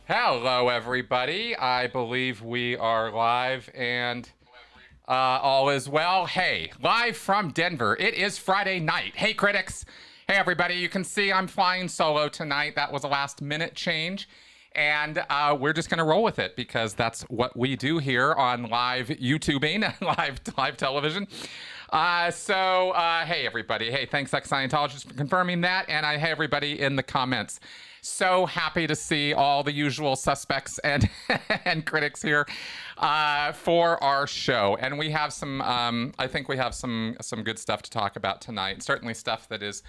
Hello, everybody. I believe we are live and all is well. Hey, live from Denver. It is Friday night. Hey, critics. Hey, everybody. You can see I'm flying solo tonight. That was a last minute change. And we're just going to roll with it because that's what we do here on live YouTubing, live television. Hey, everybody. Hey, thanks, Scientology, for confirming that. And hey, everybody in the comments. So happy to see all the usual suspects and and critics here for our show. And we have some, I think we have some good stuff to talk about tonight. Certainly stuff that is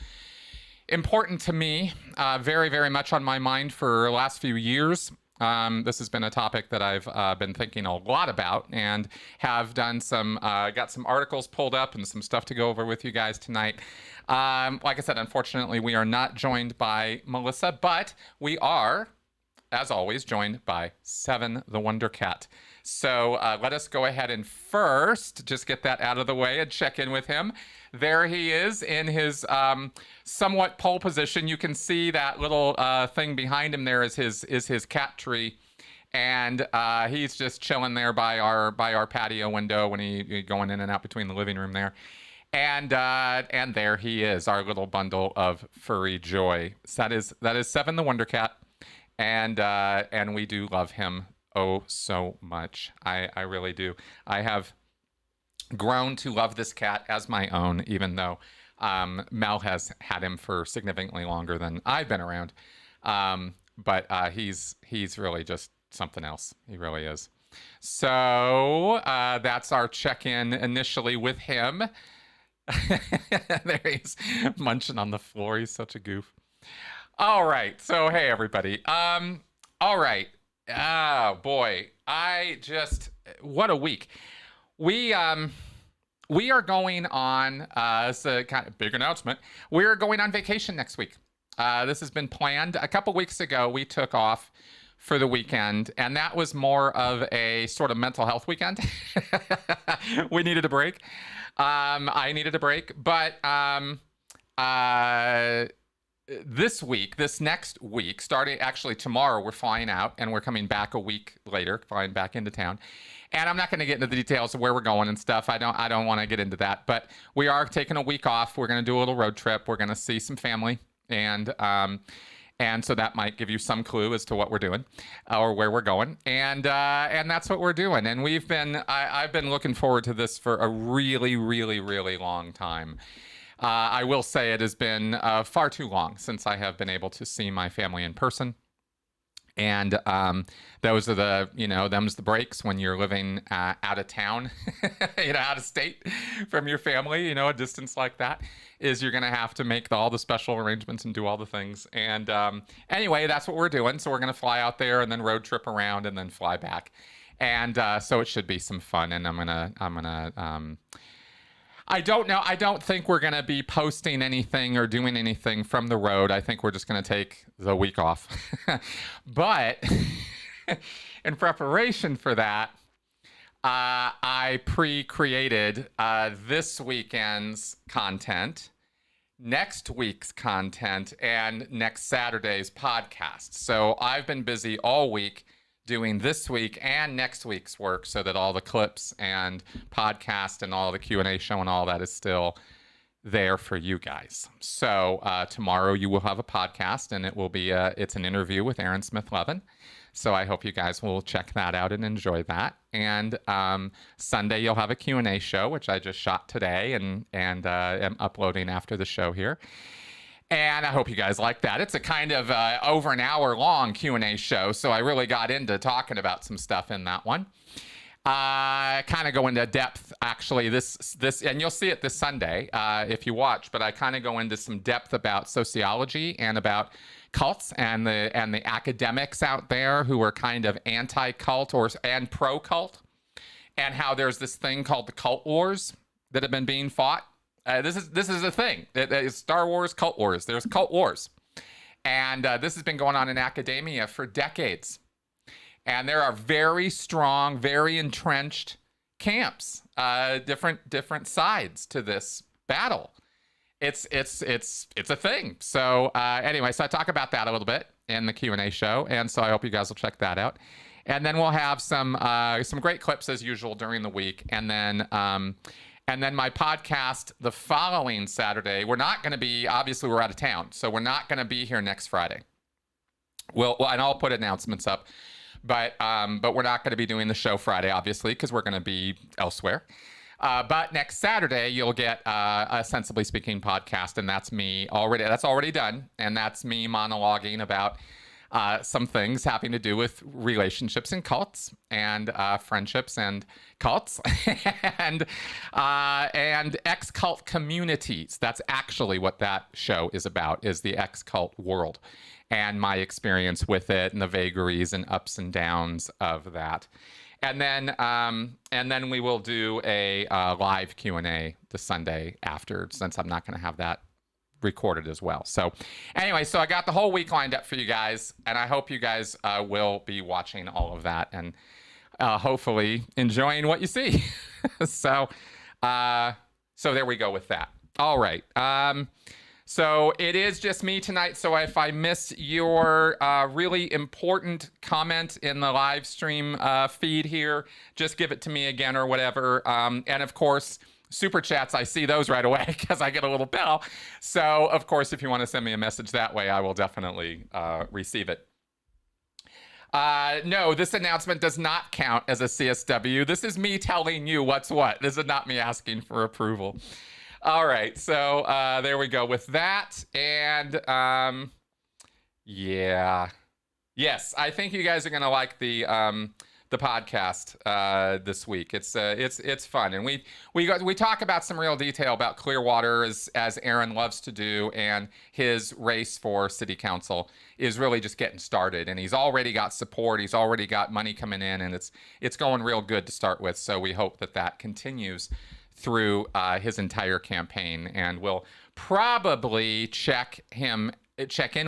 important to me, very, very much on my mind for the last few years. This has been a topic that I've been thinking a lot about and have done got some articles pulled up and some stuff to go over with you guys tonight. Like I said, unfortunately, we are not joined by Melissa, but we are, as always, joined by Seven the Wonder Cat. So let us go ahead and first just get that out of the way and check in with him. There he is in his somewhat pole position. You can see that little thing behind him there is his cat tree, and he's just chilling there by our patio window when he going in and out between the living room there. And there he is, our little bundle of furry joy. So that is Seven the Wonder Cat, and we do love him oh so much. I really do. I have grown to love this cat as my own, even though Mel has had him for significantly longer than I've been around. But he's really just something else. He really is. So that's our check-in initially with him. There he's munching on the floor. He's such a goof. All right. So, hey, everybody. All right. Oh, boy. What a week. We are going on, it's a kind of big announcement. We're going on vacation next week. This has been planned. A couple weeks ago, we took off for the weekend, and that was more of a sort of mental health weekend. We needed a break. I needed a break, but this next week, starting actually tomorrow, we're flying out, and we're coming back a week later, flying back into town. And I'm not going to get into the details of where we're going and stuff. I don't want to get into that. But we are taking a week off. We're going to do a little road trip. We're going to see some family, and so that might give you some clue as to what we're doing or where we're going. And that's what we're doing. And I've been looking forward to this for a really, really, really long time. I will say it has been far too long since I have been able to see my family in person. And those are them's the breaks when you're living out of town, out of state from your family, a distance like that, is you're going to have to make all the special arrangements and do all the things. And anyway, that's what we're doing. So we're going to fly out there and then road trip around and then fly back. And so it should be some fun. And I don't know. I don't think we're going to be posting anything or doing anything from the road. I think we're just going to take the week off. But in preparation for that, I pre-created this weekend's content, next week's content, and next Saturday's podcast. So I've been busy all week doing this week and next week's work so that all the clips and podcast and all the Q&A show and all that is still there for you guys. So tomorrow you will have a podcast, and it will be it's an interview with Aaron Smith-Levin. So I hope you guys will check that out and enjoy that. And Sunday you'll have a Q&A show, which I just shot today and am uploading after the show here. And I hope you guys like that. It's a kind of over an hour long Q&A show, so I really got into talking about some stuff in that one. Kind of go into depth, actually, this, and you'll see it this Sunday if you watch, but I kind of go into some depth about sociology and about cults and the academics out there who are kind of anti-cult and pro-cult, and how there's this thing called the cult wars that have been being fought. This is a thing. It's Star Wars, cult wars. There's cult wars. And this has been going on in academia for decades. And there are very strong, very entrenched camps, different sides to this battle. It's a thing. So anyway, so I talk about that a little bit. in the Q&A show, and so I hope you guys will check that out. And then we'll have some great clips as usual during the week, and then my podcast the following Saturday. We're not going to be, obviously we're out of town, so we're not going to be here next Friday. Well, and I'll put announcements up, but we're not going to be doing the show Friday, obviously, because we're going to be elsewhere. But next Saturday, you'll get a Sensibly Speaking podcast, and that's me already. That's already done, and that's me monologuing about some things having to do with relationships and cults, and friendships and cults, and ex-cult communities. That's actually what that show is about: is the ex-cult world, and my experience with it, and the vagaries and ups and downs of that. And then we will do a live Q&A the Sunday after, since I'm not going to have that recorded as well. So anyway, so I got the whole week lined up for you guys, and I hope you guys will be watching all of that and hopefully enjoying what you see. So there we go with that. All right. So it is just me tonight. So if I miss your really important comment in the live stream feed here, just give it to me again or whatever. And of course, super chats, I see those right away because I get a little bell. So of course, if you want to send me a message that way, I will definitely receive it. No, this announcement does not count as a CSW. This is me telling you what's what. This is not me asking for approval. All right, so there we go with that, and yeah, yes, I think you guys are gonna like the podcast this week. It's fun, and we talk about some real detail about Clearwater, as Aaron loves to do, and his race for city council is really just getting started, and he's already got support, he's already got money coming in, and it's going real good to start with. So we hope that continues through his entire campaign, and we'll probably check in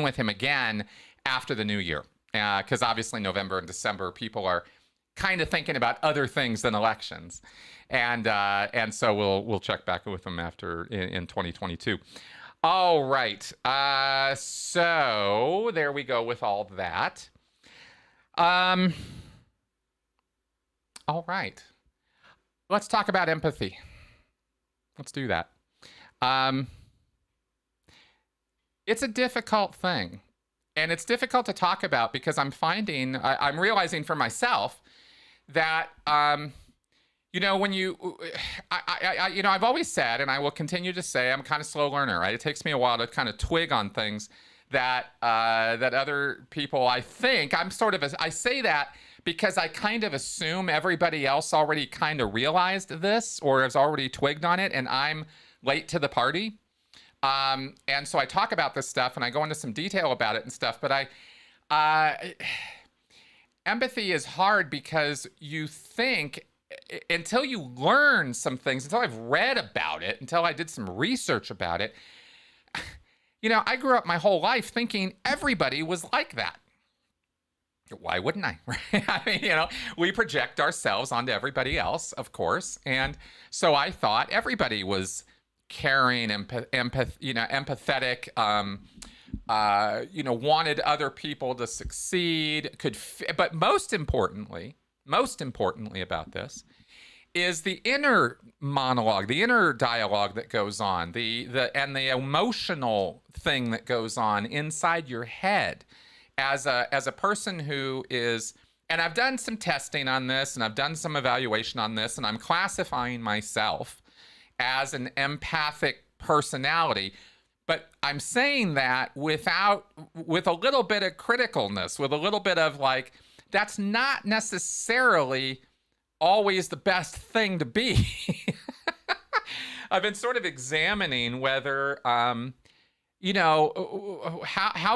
with him again after the new year, because obviously November and December people are kind of thinking about other things than elections, and so we'll check back with him after in 2022. All right, so there we go with all that. All right, let's talk about empathy. Let's do that. It's a difficult thing, and it's difficult to talk about because I'm realizing for myself that, when I've always said, and I will continue to say, I'm a kind of slow learner, right? It takes me a while to kind of twig on things that other people, I think, I say that because I kind of assume everybody else already kind of realized this or has already twigged on it, and I'm late to the party. And so I talk about this stuff and I go into some detail about it and stuff, but empathy is hard because you think, until you learn some things, until I've read about it, until I did some research about it, I grew up my whole life thinking everybody was like that. Why wouldn't I? I mean, we project ourselves onto everybody else, of course. And so I thought everybody was caring, empathetic, wanted other people to succeed, but most importantly about this is the inner monologue, the inner dialogue that goes on, and the emotional thing that goes on inside your head. As a person who is, and I've done some testing on this, and I've done some evaluation on this, and I'm classifying myself as an empathic personality, but I'm saying that with a little bit of criticalness, with a little bit of like, that's not necessarily always the best thing to be. I've been sort of examining whether, how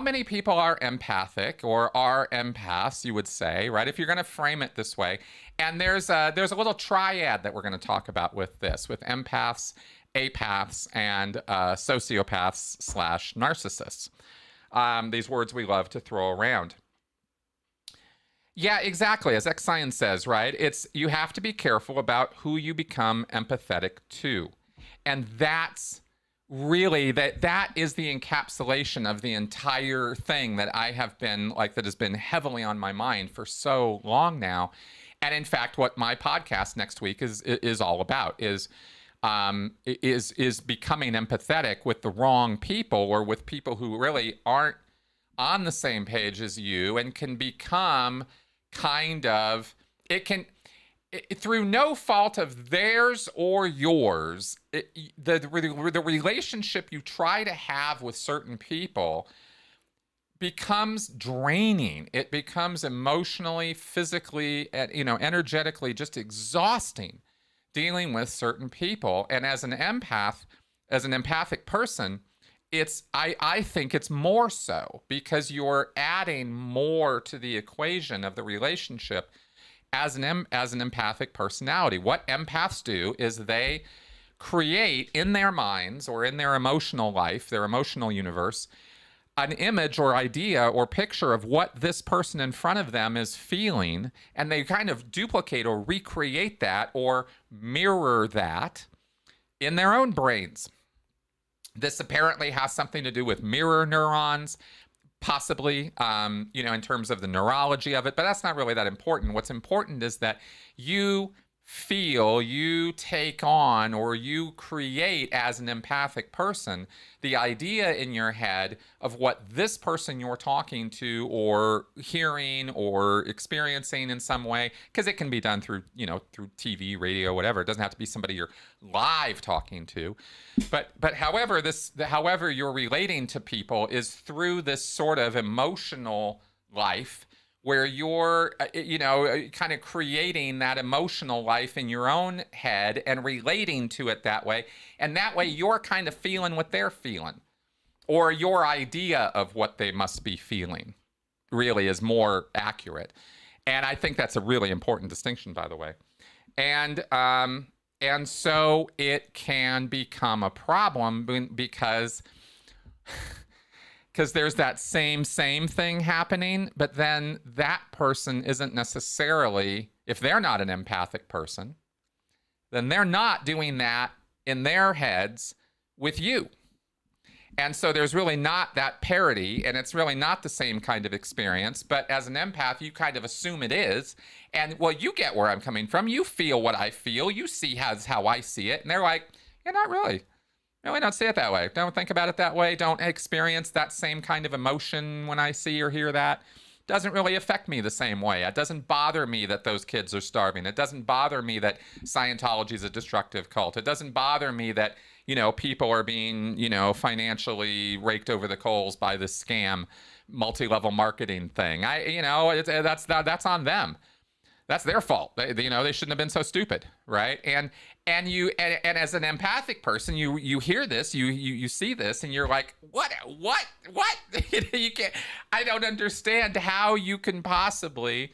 many people are empathic or are empaths, you would say, right? If you're going to frame it this way. And there's a little triad that we're going to talk about with this, with empaths, apaths, and sociopaths/narcissists. These words we love to throw around. Yeah, exactly. As Xenu says, right? You have to be careful about who you become empathetic to. And that's really that is the encapsulation of the entire thing that I have been like, that has been heavily on my mind for so long now. And in fact, what my podcast next week is all about is becoming empathetic with the wrong people, or with people who really aren't on the same page as you, and can become kind of, through no fault of theirs or yours, the relationship you try to have with certain people becomes draining. It becomes emotionally, physically, energetically just exhausting dealing with certain people. And as an empath, as an empathic person, I think it's more so, because you're adding more to the equation of the relationship as an empathic personality. What empaths do is they create in their minds, or in their emotional life, their emotional universe, an image or idea or picture of what this person in front of them is feeling, and they kind of duplicate or recreate that or mirror that in their own brains. This apparently has something to do with mirror neurons, possibly, in terms of the neurology of it, but that's not really that important. What's important is that you feel, you take on, or you create as an empathic person the idea in your head of what this person you're talking to or hearing or experiencing in some way, because it can be done through TV, radio, whatever. It doesn't have to be somebody you're live talking to, but however you're relating to people is through this sort of emotional life, where you're, kind of creating that emotional life in your own head and relating to it that way. And that way you're kind of feeling what they're feeling, or your idea of what they must be feeling really is more accurate. And I think that's a really important distinction, by the way. And so it can become a problem because there's that same thing happening, but then that person isn't necessarily, if they're not an empathic person, then they're not doing that in their heads with you. And so there's really not that parity, and it's really not the same kind of experience. But as an empath, you kind of assume it is. And, well, you get where I'm coming from. You feel what I feel. You see how I see it. And they're like, yeah, not really. No, I don't see it that way. Don't think about it that way. Don't experience that same kind of emotion when I see or hear that. Doesn't really affect me the same way. It doesn't bother me that those kids are starving. It doesn't bother me that Scientology is a destructive cult. It doesn't bother me that, people are being, financially raked over the coals by this scam multi-level marketing thing. That's on them. That's their fault. They shouldn't have been so stupid, right? And as an empathic person, you hear this, you see this, and you're like, what? You can't. I don't understand how you can possibly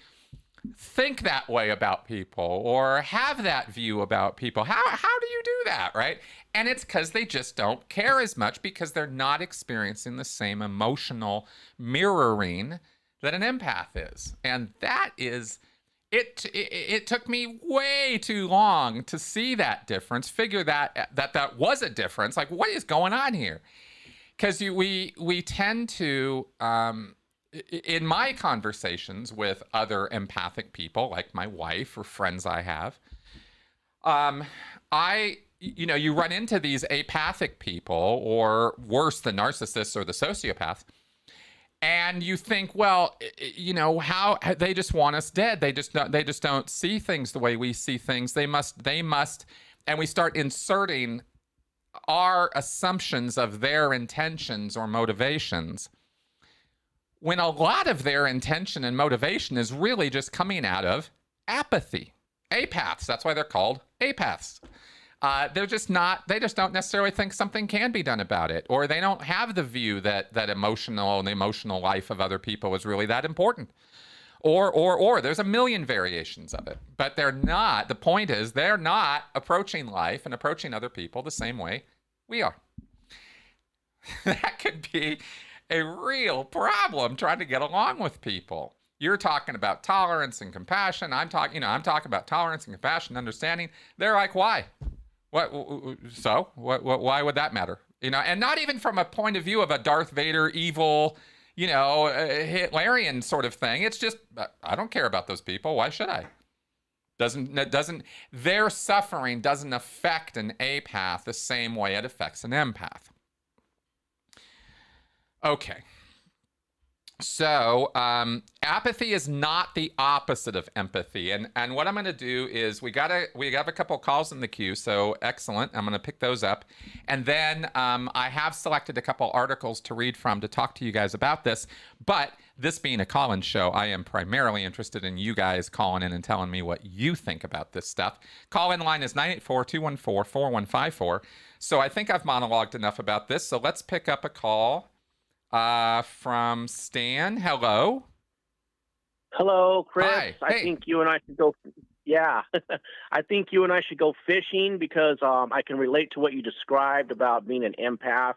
think that way about people or have that view about people. How do you do that, right? And it's because they just don't care as much, because they're not experiencing the same emotional mirroring that an empath is, and that is. It took me way too long to see that difference, figure that was a difference. Like, what is going on here? Because we tend to, in my conversations with other empathic people, like my wife or friends I have, you run into these apathic people, or worse, the narcissists or the sociopaths. And you think, well, how they just want us dead. They just don't see things the way we see things. They must, and we start inserting our assumptions of their intentions or motivations, when a lot of their intention and motivation is really just coming out of apathy. Apaths, that's why they're called apaths. They just don't necessarily think something can be done about it, or they don't have the view that the emotional life of other people is really that important, or there's a million variations of it, but they're not. The point is, they're not approaching life and approaching other people the same way we are. That could be a real problem trying to get along with people. You're talking about tolerance and compassion. I'm talking about tolerance and compassion, understanding. They're like, why? What? So what? Why would that matter? You know, and not even from a point of view of a Darth Vader evil, you know, Hitlerian sort of thing. It's just, I don't care about those people. Why should I? Their suffering doesn't affect an apath the same way it affects an empath. Okay. So apathy is not the opposite of empathy. And what I'm going to do is we have a couple of calls in the queue. So excellent. I'm going to pick those up. And then I have selected a couple articles to read from to talk to you guys about this. But this being a call-in show, I am primarily interested in you guys calling in and telling me what you think about this stuff. Call-in line is 984-214-4154. So I think I've monologued enough about this. So let's pick up a call. From Stan. Hello. Hello, Chris. Hi. I think you and I should go. Yeah, I think you and I should go fishing because I can relate to what you described about being an empath,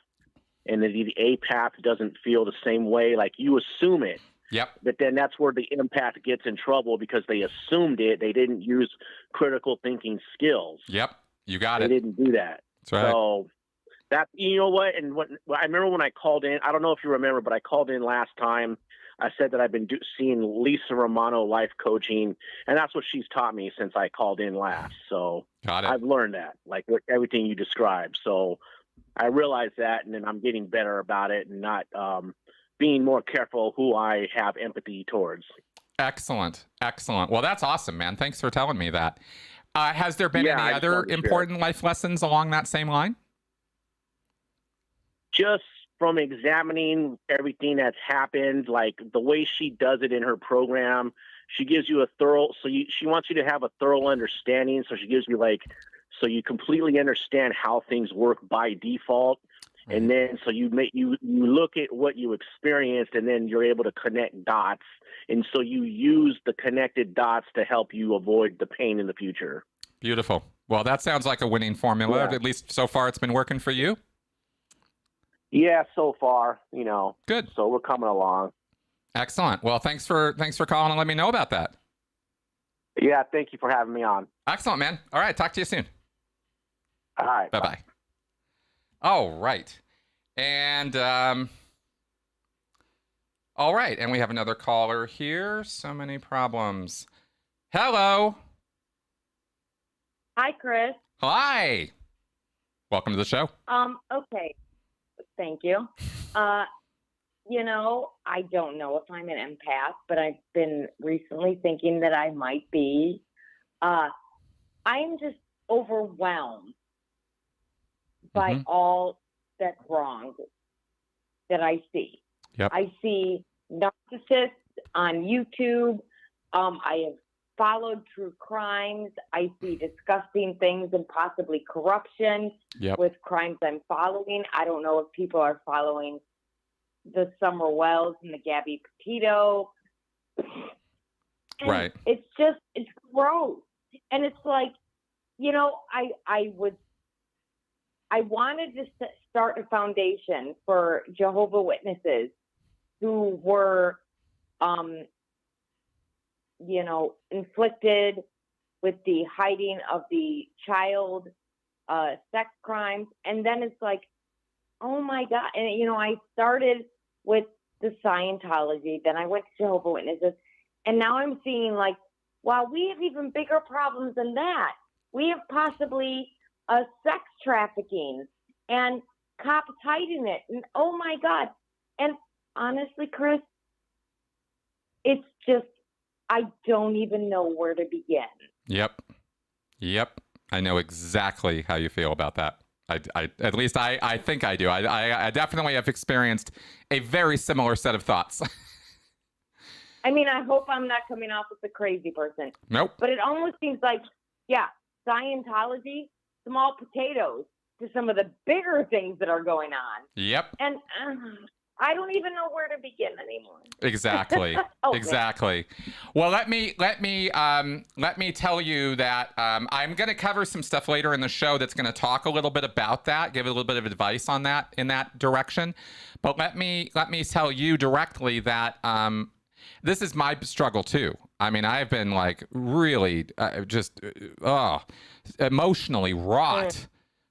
and the apath doesn't feel the same way. Like you assume it. Yep. But then that's where the empath gets in trouble because they assumed it. They didn't use critical thinking skills. Yep. You got it. They didn't do that. That's right. So that, you know what? And what I remember when I called in, I don't know if you remember, but I called in last time. I said that I've been seeing Lisa Romano life coaching, and that's what she's taught me since I called in last. So got it. I've learned that, like everything you described. So I realized that, and then I'm getting better about it and not being more careful who I have empathy towards. Excellent. Excellent. Well, that's awesome, man. Thanks for telling me that. Has there been any other important life lessons along that same line? Just from examining everything that's happened, like the way she does it in her program, she gives you a thorough, she wants you to have a thorough understanding. So she gives you so you completely understand how things work by default. And then, so you look at what you experienced and then you're able to connect dots. And so you use the connected dots to help you avoid the pain in the future. Beautiful. Well, that sounds like a winning formula. Yeah. At least so far it's been working for you. Yeah, so far, Good. So we're coming along. Excellent. Well, thanks for calling and letting me know about that. Yeah, thank you for having me on. Excellent, man. All right, talk to you soon. All right. Bye-bye. All right. And all right, and we have another caller here. So many problems. Hello. Hi, Chris. Hi. Welcome to the show. Okay. Thank you. I don't know if I'm an empath, but I've been recently thinking that I might be. I'm just overwhelmed by all that's wrong that I see. Yep. I see narcissists on YouTube. I have followed true crimes. I see disgusting things and possibly corruption with crimes I'm following. I don't know if people are following the Summer Wells and the Gabby Petito. Right. It's gross. And it's like, I wanted to start a foundation for Jehovah's Witnesses who were, inflicted with the hiding of the child sex crimes. And then it's like, oh my God. And, I started with the Scientology, then I went to Jehovah's Witnesses, and now I'm seeing wow, we have even bigger problems than that. We have possibly sex trafficking and cops hiding it. And oh my God. And honestly, Chris, it's just, I don't even know where to begin. Yep. I know exactly how you feel about that. I at least I think I do. I definitely have experienced a very similar set of thoughts. I mean, I hope I'm not coming off as a crazy person. Nope. But it almost seems like, Scientology, small potatoes to some of the bigger things that are going on. Yep. And I don't even know where to begin anymore. Exactly. Okay. Exactly. Well, let me tell you that I'm going to cover some stuff later in the show that's going to talk a little bit about that, give a little bit of advice on that in that direction. But let me tell you directly that this is my struggle too. I mean, I've been really emotionally wrought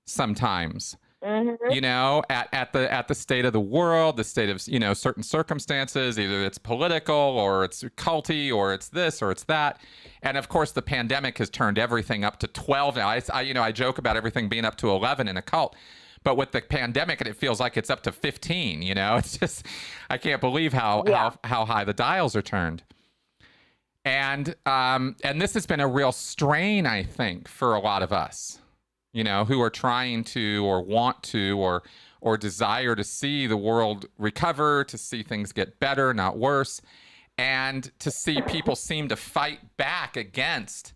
sometimes. Mm-hmm. you know, at the state of the world, the state of, you know, certain circumstances, either it's political or it's culty or it's this or it's that. And of course, the pandemic has turned everything up to 12 now. I joke about everything being up to 11 in a cult. But with the pandemic, it feels like it's up to 15, you know? It's just, I can't believe how high the dials are turned. And this has been a real strain, I think, for a lot of us, you know, who are trying to or want to or desire to see the world recover, to see things get better, not worse, and to see people seem to fight back against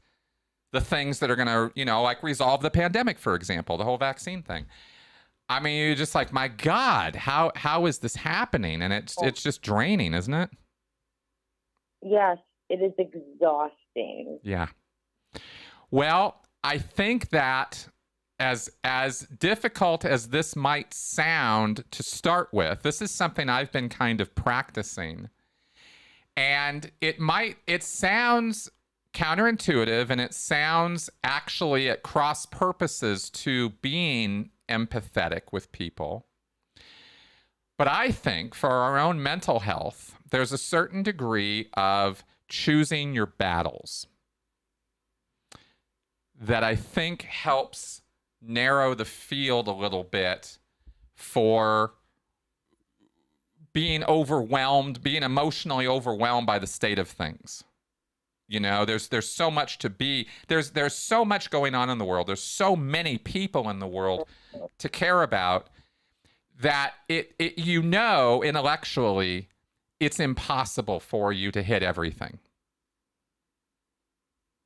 the things that are going to, you know, like resolve the pandemic, for example, the whole vaccine thing. I mean, you're just like, my God, how is this happening? And it's just draining, isn't it? Yes, it is exhausting. Yeah. Well, I think that as difficult as this might sound to start with, this is something I've been kind of practicing. And it sounds counterintuitive, and it sounds actually at cross purposes to being empathetic with people. But I think for our own mental health, there's a certain degree of choosing your battles that I think helps narrow the field a little bit for being overwhelmed, being emotionally overwhelmed by the state of things. You know, there's so much to be, there's so much going on in the world. There's so many people in the world to care about that you know, intellectually, it's impossible for you to hit everything.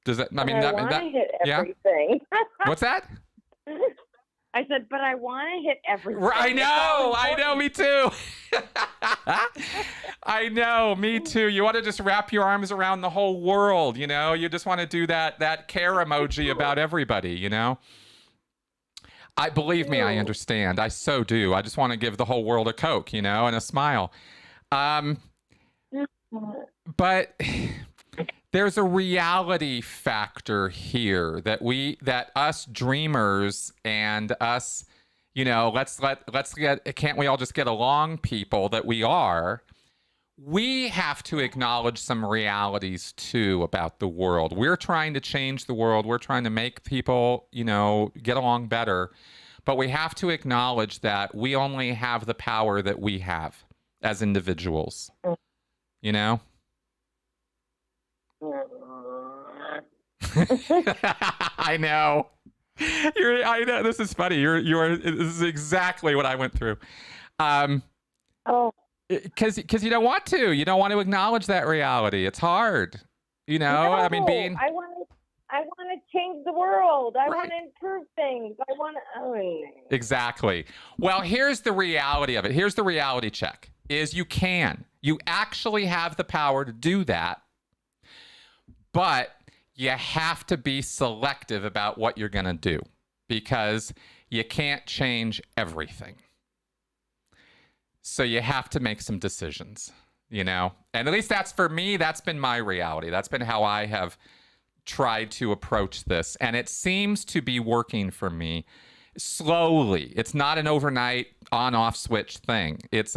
Does that, I mean, I want to hit everything. Yeah? What's that? I said, but I want to hit everything. I know, me too. I know, me too. You want to just wrap your arms around the whole world, you know? You just want to do that care emoji about everybody, you know? Believe me, I understand. I so do. I just want to give the whole world a Coke, you know, and a smile. But there's a reality factor here that us dreamers and us, you know, can't we all just get along people that we are? We have to acknowledge some realities too about the world. We're trying to change the world. We're trying to make people, you know, get along better. But we have to acknowledge that we only have the power that we have as individuals, you know? I know. I know. This is funny. This is exactly what I went through. Because you don't want to. You don't want to acknowledge that reality. It's hard. You know, no, I mean, I want to change the world. I want to improve things. I want to. Exactly. Well, here's the reality of it. Here's the reality check: is you actually have the power to do that, but you have to be selective about what you're going to do, because you can't change everything. So you have to make some decisions, you know? And at least that's, for me, that's been my reality. That's been how I have tried to approach this. And it seems to be working for me slowly. It's not an overnight on-off switch thing. It's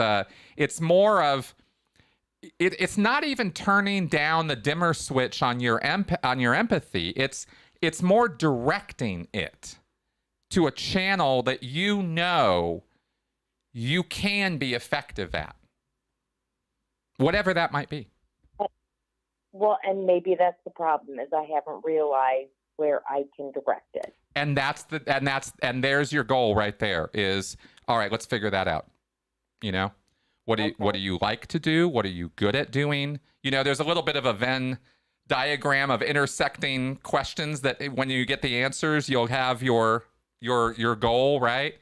more of, it's not even turning down the dimmer switch on your empathy. It's more directing it to a channel that you know you can be effective at, whatever that might be. Well, and maybe that's the problem, is I haven't realized where I can direct it. And there's your goal right there, is, all right, let's figure that out. You know, what do you like to do? What are you good at doing? You know, there's a little bit of a Venn diagram of intersecting questions that when you get the answers, you'll have your goal, right?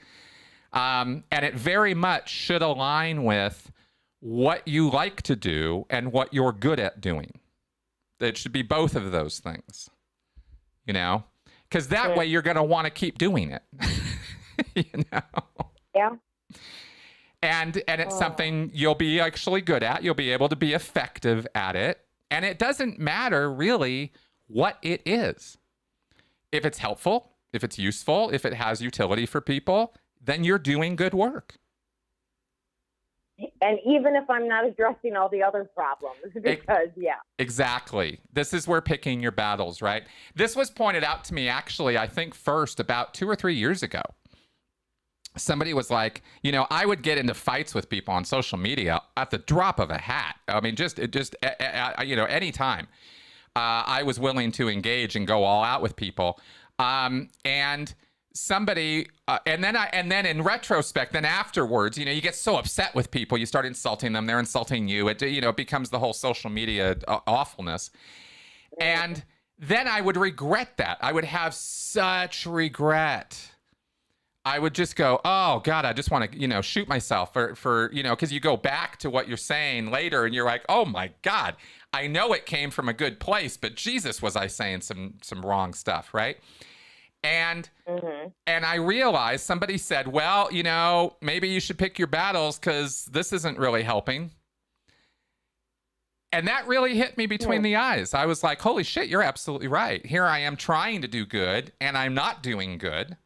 And it very much should align with what you like to do and what you're good at doing. It should be both of those things, you know, because that way you're going to want to keep doing it, you know? Yeah. And it's something you'll be actually good at. You'll be able to be effective at it. And it doesn't matter really what it is. If it's helpful, if it's useful, if it has utility for people, then you're doing good work. And even if I'm not addressing all the other problems, because, Exactly. This is where picking your battles, right? This was pointed out to me, actually, I think first about 2 or 3 years ago. Somebody was like, I would get into fights with people on social media at the drop of a hat. I mean, anytime I was willing to engage and go all out with people. And somebody, and then in retrospect, then afterwards, you get so upset with people, you start insulting them, they're insulting you. It becomes the whole social media awfulness. And then I would regret that. I would have such regret. I would just go, oh God, I just want to, shoot myself for because you go back to what you're saying later and you're like, oh my God, I know it came from a good place, but Jesus, was I saying some wrong stuff, right? And and I realized somebody said, well, maybe you should pick your battles because this isn't really helping. And that really hit me between the eyes. I was like, holy shit, you're absolutely right. Here I am trying to do good and I'm not doing good.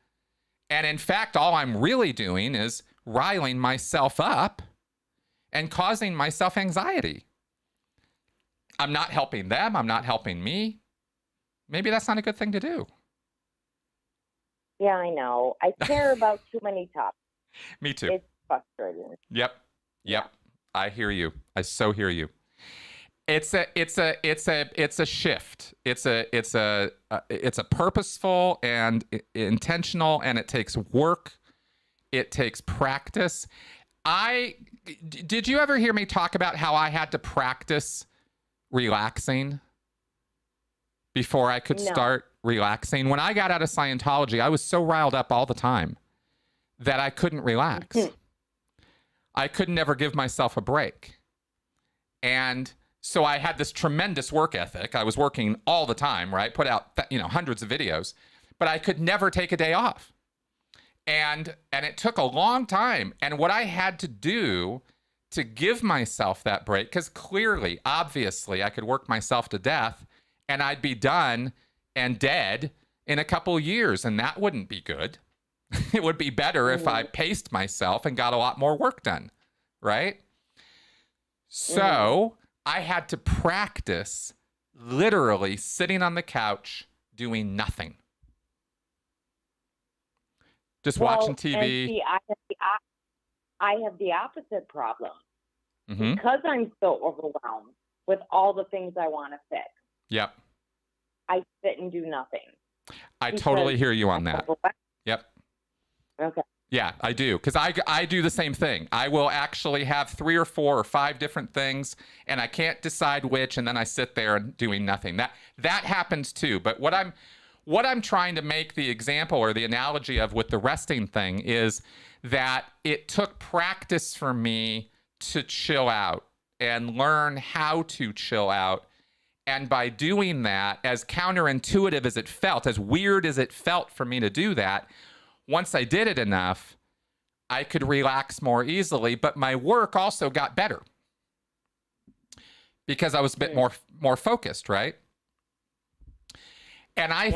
And in fact, all I'm really doing is riling myself up and causing myself anxiety. I'm not helping them. I'm not helping me. Maybe that's not a good thing to do. Yeah, I know. I care about too many topics. Me too. It's frustrating. Yep. I hear you. I so hear you. It's a shift. It's a purposeful and intentional, and it takes work. It takes practice. Did you ever hear me talk about how I had to practice relaxing before I could start relaxing? When I got out of Scientology, I was so riled up all the time that I couldn't relax. I could never give myself a break. And so I had this tremendous work ethic. I was working all the time, right? Put out, hundreds of videos, but I could never take a day off. And it took a long time. And what I had to do to give myself that break, because clearly, obviously, I could work myself to death and I'd be done and dead in a couple years, and that wouldn't be good. It would be better if I paced myself and got a lot more work done, right? So I had to practice literally sitting on the couch doing nothing. Just watching TV. And see, I have the opposite problem. Because I'm so overwhelmed with all the things I want to fix. Yep. I sit and do nothing. I totally hear you on that. Yep. Okay. Yeah, I do. Because I do the same thing. I will actually have 3 or 4 or 5 different things, and I can't decide which, and then I sit there and doing nothing. That happens too. But what I'm trying to make the example or the analogy of with the resting thing is that it took practice for me to chill out and learn how to chill out. And by doing that, as counterintuitive as it felt, as weird as it felt for me to do that, once I did it enough, I could relax more easily. But my work also got better because I was a bit more focused, right? And I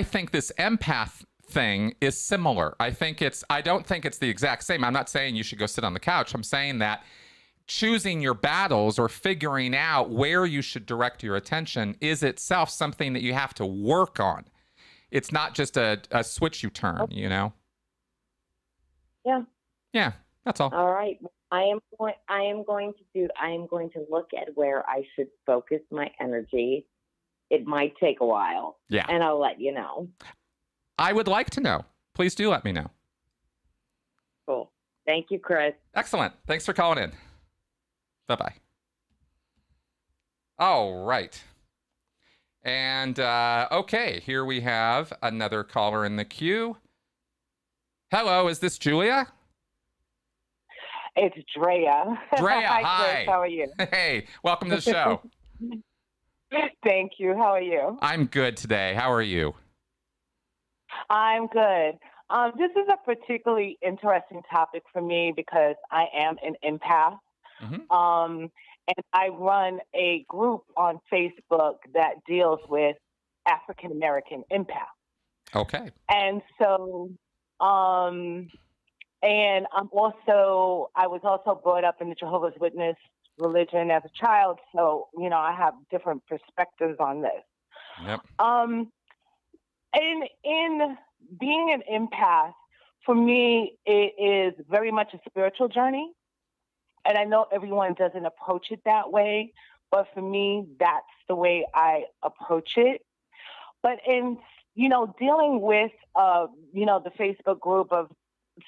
think this empath thing is similar. I don't think it's the exact same. I'm not saying you should go sit on the couch. I'm saying that choosing your battles or figuring out where you should direct your attention is itself something that you have to work on. It's not just a switch you turn, Yeah. Yeah, that's all. All right. I am going to look at where I should focus my energy. It might take a while. Yeah. And I'll let you know. I would like to know. Please do let me know. Cool. Thank you, Chris. Excellent. Thanks for calling in. Bye-bye. All right. And, okay, here we have another caller in the queue. Hello, is this Julia? It's Drea. Drea, hi. Chris, how are you? Hey, welcome to the show. Thank you. How are you? I'm good today. How are you? I'm good. This is a particularly interesting topic for me because I am an empath. And I run a group on Facebook that deals with African American empaths. Okay. And so And I was also brought up in the Jehovah's Witness religion as a child. So, I have different perspectives on this. Yep. In being an empath, for me, it is very much a spiritual journey. And I know everyone doesn't approach it that way, but for me, that's the way I approach it. But in, dealing with, the Facebook group of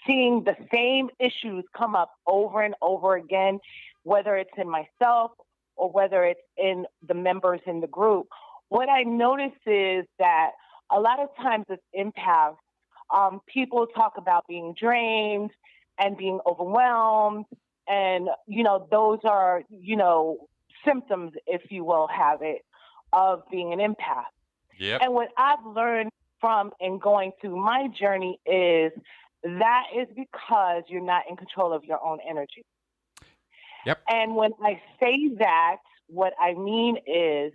seeing the same issues come up over and over again, whether it's in myself or whether it's in the members in the group, what I notice is that a lot of times as empaths, people talk about being drained and being overwhelmed. And, those are, symptoms, if you will have it, of being an empath. Yep. And what I've learned from and going through my journey is that is because you're not in control of your own energy. Yep. And when I say that, what I mean is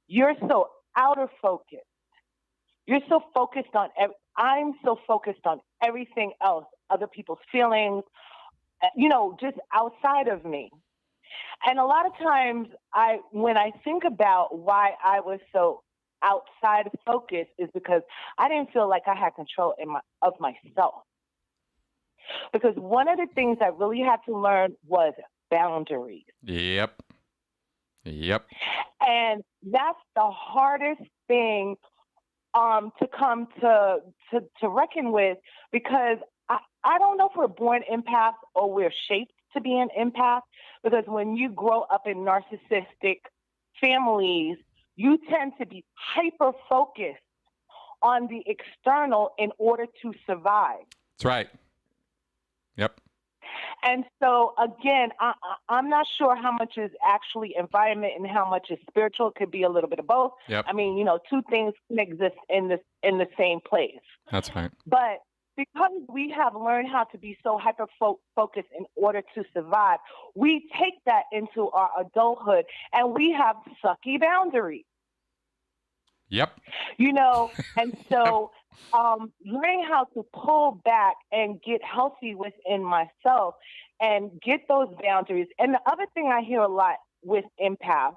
you're so out of focus. You're so focused on, I'm so focused on everything else, other people's feelings, just outside of me. And a lot of times when I think about why I was so outside of focus is because I didn't feel like I had control of myself. Because one of the things I really had to learn was boundaries. Yep. And that's the hardest thing to come to reckon with, because I don't know if we're born empaths or we're shaped to be an empath, because when you grow up in narcissistic families, you tend to be hyper-focused on the external in order to survive. That's right. Yep. And so, again, I'm not sure how much is actually environment and how much is spiritual. It could be a little bit of both. Yep. I mean, two things can exist in the same place. That's right. But because we have learned how to be so hyper-focused in order to survive, we take that into our adulthood and we have sucky boundaries. Yep. And so learning how to pull back and get healthy within myself and get those boundaries. And the other thing I hear a lot with empaths,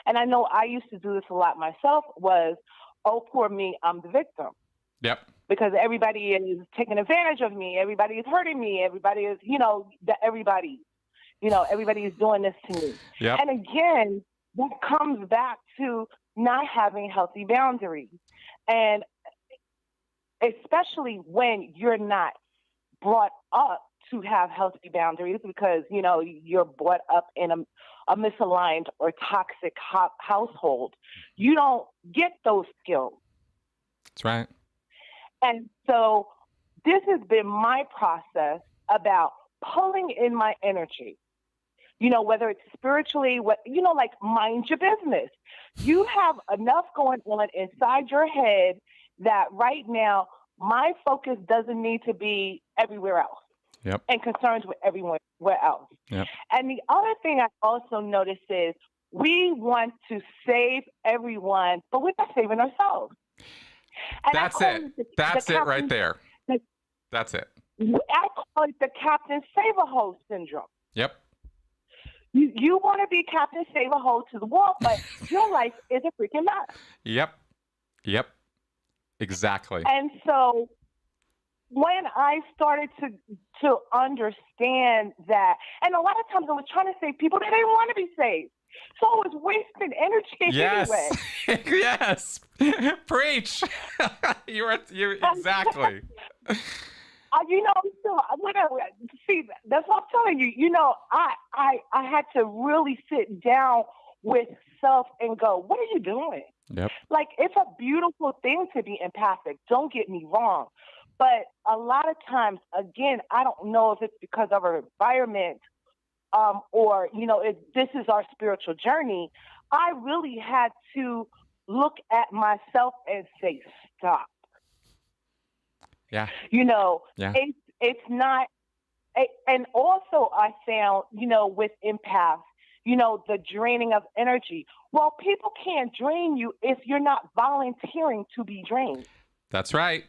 and I know I used to do this a lot myself, was, oh, poor me, I'm the victim. Yep. Because everybody is taking advantage of me. Everybody is hurting me. Everybody is, everybody is doing this to me. Yep. And again, that comes back to not having healthy boundaries. And especially when you're not brought up to have healthy boundaries, because, you're brought up in a misaligned or toxic household, you don't get those skills. That's right. And so this has been my process about pulling in my energy, whether it's spiritually, like mind your business. You have enough going on inside your head that right now my focus doesn't need to be everywhere else. Yep. And concerns with everywhere else. Yep. And the other thing I also notice is we want to save everyone, but we're not saving ourselves. And That's it. That's it right there. That's it. I call it the Captain Save-A-Hole syndrome. Yep. You want to be Captain Save-A-Hole to the world, but your life is a freaking mess. Yep. Exactly. And so when I started to understand that, and a lot of times I was trying to save people that didn't want to be saved. So I was wasting energy anyway. Yes. Preach. You're exactly. So see, that's what I'm telling you. I had to really sit down with self and go, what are you doing? Yep. Like, it's a beautiful thing to be empathic. Don't get me wrong. But a lot of times, again, I don't know if it's because of our environment or, if this is our spiritual journey. I really had to look at myself and say, stop. Yeah. Yeah. It's not. And also I found, with empaths, the draining of energy. Well, people can't drain you if you're not volunteering to be drained. That's right.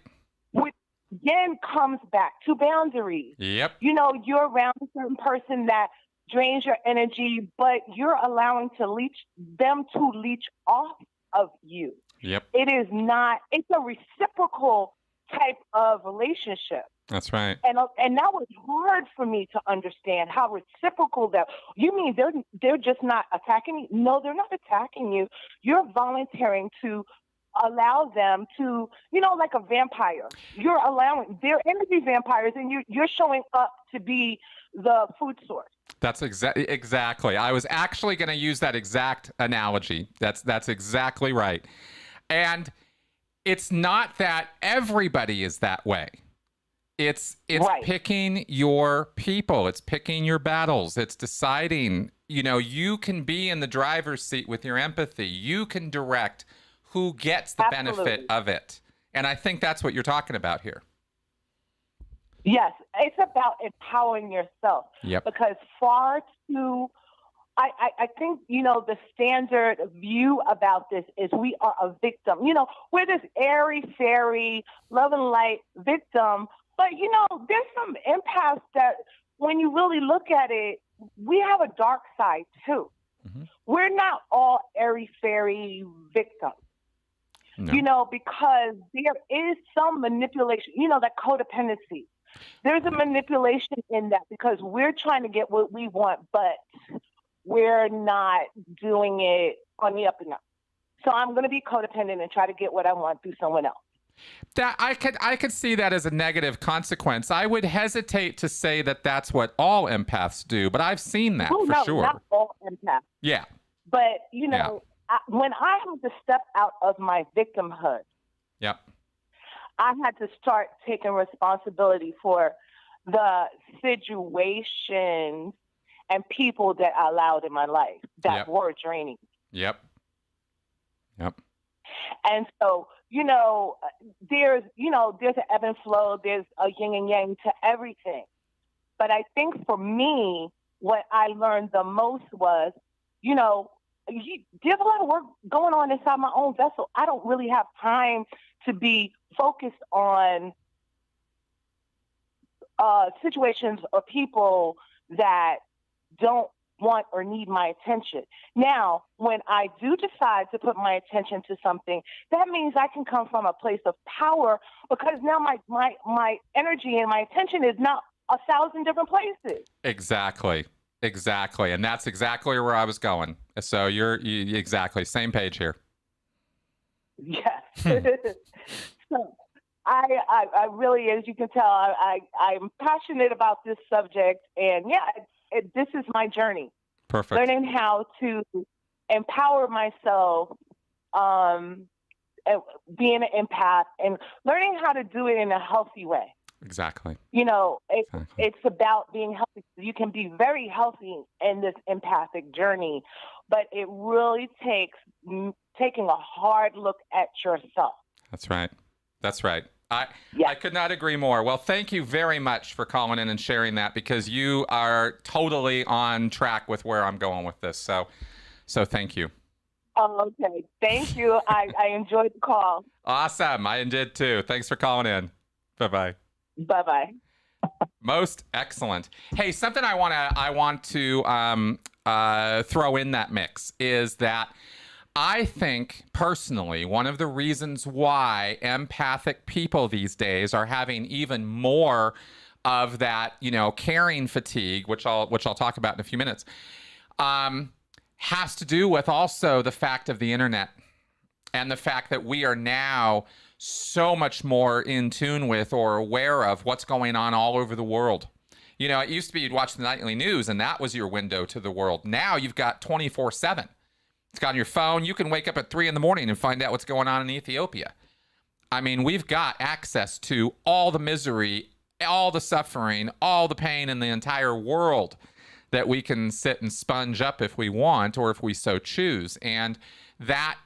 again comes back to boundaries. Yep. You know, you're around a certain person that drains your energy, but you're allowing them to leech off of you. Yep. It's a reciprocal type of relationship. That's right. And that was hard for me to understand how reciprocal that. You mean they're just not attacking you? No, they're not attacking you. You're volunteering to allow them to, you know, like a vampire. You're allowing, they're energy vampires, and you're showing up to be the food source. That's exactly. I was actually going to use that exact analogy. That's exactly right. And it's not that everybody is that way. It's right. Picking your people. It's picking your battles. It's deciding, you know, you can be in the driver's seat with your empathy. You can direct who gets the benefit of it. And I think that's what you're talking about here. Yes, it's about empowering yourself. Yep. Because I think, you know, the standard view about this is we are a victim. You know, we're this airy, fairy, love and light victim. But, you know, there's some empaths that when you really look at it, we have a dark side, too. Mm-hmm. We're not all airy, fairy victims. No. You know, because there is some manipulation, you know, that codependency. There's a manipulation in that because we're trying to get what we want, but we're not doing it on the up and up. So I'm going to be codependent and try to get what I want through someone else. That I could see that as a negative consequence. I would hesitate to say that that's what all empaths do, but I've seen that for sure. Not all empaths. Yeah. But, you know, when I had to step out of my victimhood, yep, I had to start taking responsibility for the situations and people that I allowed in my life that were draining. Yep. And so, you know, there's an ebb and flow, there's a yin and yang to everything. But I think for me, what I learned the most was, you know, there's a lot of work going on inside my own vessel. I don't really have time to be focused on situations or people that don't want or need my attention. Now, when I do decide to put my attention to something, that means I can come from a place of power because now my energy and my attention is not 1,000 different places. Exactly. And that's exactly where I was going. So you're exactly same page here. Yes. So I really, as you can tell, I'm passionate about this subject, and this is my journey. Perfect. Learning how to empower myself, being an empath, and learning how to do it in a healthy way. Exactly. You know, it's about being healthy. You can be very healthy in this empathic journey, but it really takes taking a hard look at yourself. That's right. I could not agree more. Well, thank you very much for calling in and sharing that, because you are totally on track with where I'm going with this. So thank you. Oh, okay. Thank you. I enjoyed the call. Awesome. I did too. Thanks for calling in. Bye-bye. Bye-bye. Most excellent. Hey, something I want to throw in that mix is that I think personally one of the reasons why empathic people these days are having even more of that, you know, caring fatigue, which I'll talk about in a few minutes, has to do with also the fact of the internet and the fact that we are now so much more in tune with or aware of what's going on all over the world. You know, it used to be you'd watch the nightly news and that was your window to the world. Now you've got 24/7. It's got on your phone. You can wake up at 3 a.m. and find out what's going on in Ethiopia. I mean, we've got access to all the misery, all the suffering, all the pain in the entire world that we can sit and sponge up if we want or if we so choose. And that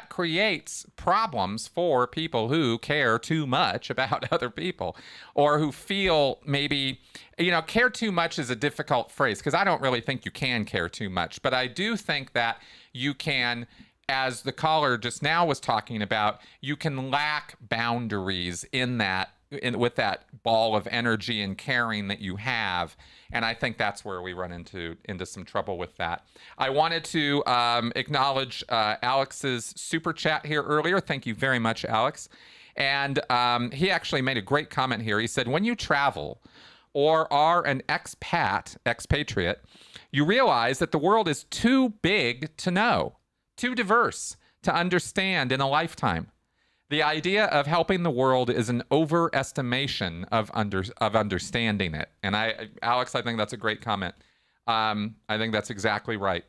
creates problems for people who care too much about other people, or who feel maybe, you know, care too much is a difficult phrase because I don't really think you can care too much, but I do think that you can, as the caller just now was talking about, you can lack boundaries in that with that ball of energy and caring that you have. And I think that's where we run into some trouble with that. I wanted to acknowledge Alex's super chat here earlier. Thank you very much, Alex. And he actually made a great comment here. He said, when you travel or are an expatriate, you realize that the world is too big to know, too diverse to understand in a lifetime. The idea of helping the world is an overestimation of understanding it. And Alex, I think that's a great comment. I think that's exactly right.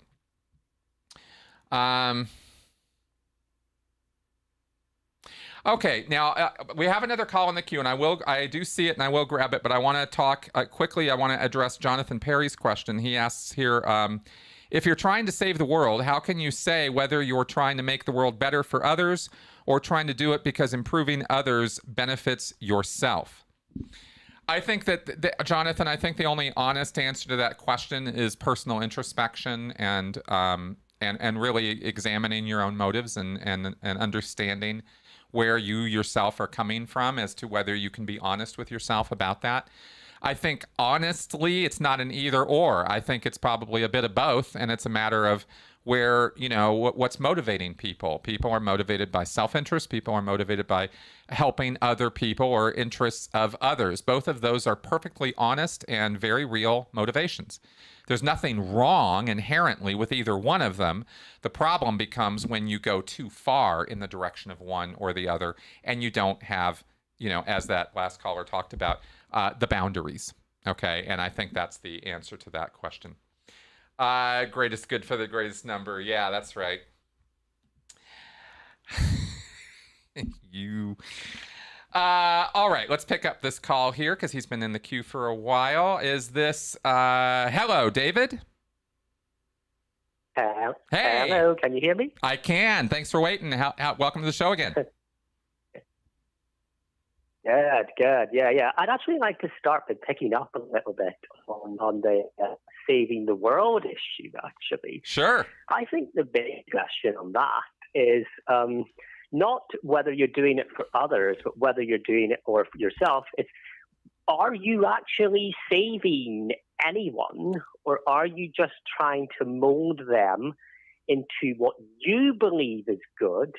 Okay, now we have another call in the queue, and I do see it, and I will grab it. But I want to talk quickly. I want to address Jonathan Perry's question. He asks here, if you're trying to save the world, how can you say whether you're trying to make the world better for others or trying to do it because improving others benefits yourself? I think that, Jonathan, I think the only honest answer to that question is personal introspection and really examining your own motives and understanding where you yourself are coming from as to whether you can be honest with yourself about that. I think, honestly, it's not an either or. I think it's probably a bit of both, and it's a matter of where, what's motivating people. People are motivated by self-interest. People are motivated by helping other people or interests of others. Both of those are perfectly honest and very real motivations. There's nothing wrong inherently with either one of them. The problem becomes when you go too far in the direction of one or the other, and you don't have, as that last caller talked about, the boundaries. Okay, and I think that's the answer to that question. Greatest good for the greatest number. Yeah, that's right. All right, let's pick up this call here because he's been in the queue for a while. Is this, hello, David? Hey. Hello, can you hear me? I can. Thanks for waiting. Welcome to the show again. Good. Yeah. I'd actually like to start by picking up a little bit on the saving the world issue, actually. Sure. I think the big question on that is not whether you're doing it for others, but whether you're doing it for yourself. It's, are you actually saving anyone, or are you just trying to mold them into what you believe is good,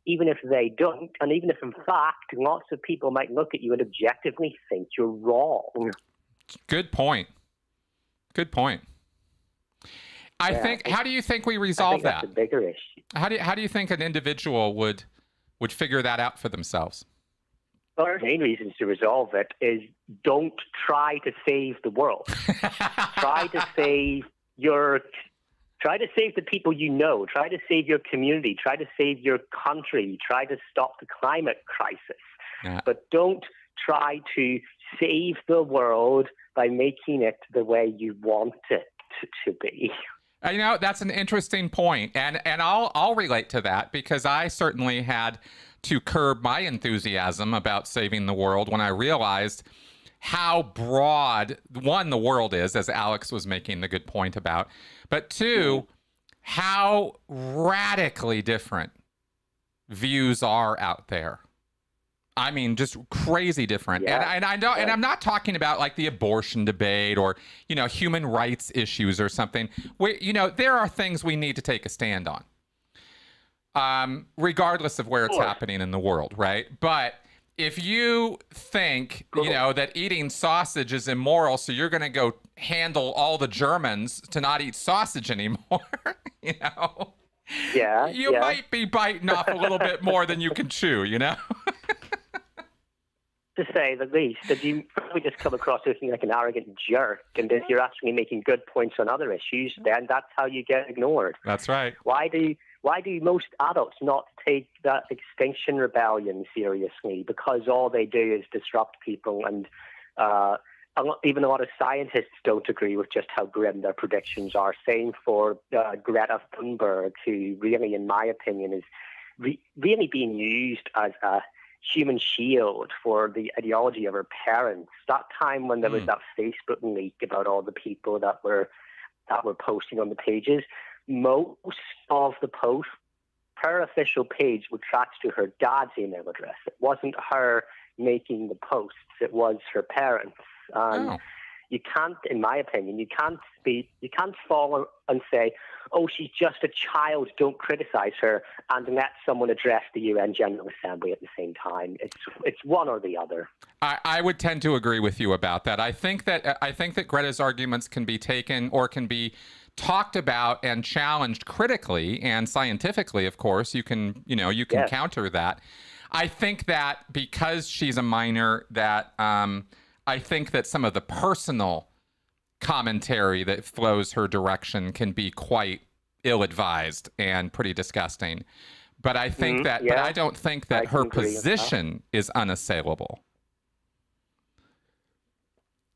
even if they don't, and even if, in fact, lots of people might look at you and objectively think you're wrong? Good point. I think. How do you think we resolve that? That's a bigger issue. How do you think an individual would figure that out for themselves? Well, the main reasons to resolve it is don't try to save the world. Try to save the people you know. Try to save your community. Try to save your country. Try to stop the climate crisis. Yeah. But don't try to save the world by making it the way you want it to be. That's an interesting point, and I'll relate to that because I certainly had to curb my enthusiasm about saving the world when I realized how broad, one, the world is, as Alex was making the good point about, but two, how radically different views are out there. I mean, just crazy different. Yeah. And I know, and I'm not talking about like the abortion debate or, human rights issues or something. There are things we need to take a stand on. Regardless of where it's happening in the world, right? But if you think, that eating sausage is immoral, so you're going to go handle all the Germans to not eat sausage anymore, you might be biting off a little bit more than you can chew, To say the least, that you probably just come across looking like an arrogant jerk, and if you're actually making good points on other issues, then that's how you get ignored. That's right. Why do most adults not take that Extinction Rebellion seriously? Because all they do is disrupt people, and even a lot of scientists don't agree with just how grim their predictions are. Same for Greta Thunberg, who really, in my opinion, is really being used as a human shield for the ideology of her parents. That time when there was that Facebook leak about all the people that were posting on the pages, most of the posts, her official page would track to her dad's email address. It wasn't her making the posts. It was her parents. And Oh. you can't, in my opinion, you can't fall and say, oh, she's just a child, don't criticize her, and let someone address the UN General Assembly at the same time. It's one or the other. I would tend to agree with you about that. I think that Greta's arguments can be taken or can be talked about and challenged critically and scientifically. Of course, you can Yes. counter that. I think that because she's a minor, that I think that some of the personal commentary that flows her direction can be quite ill-advised and pretty disgusting. But I think but I don't think that her position is unassailable.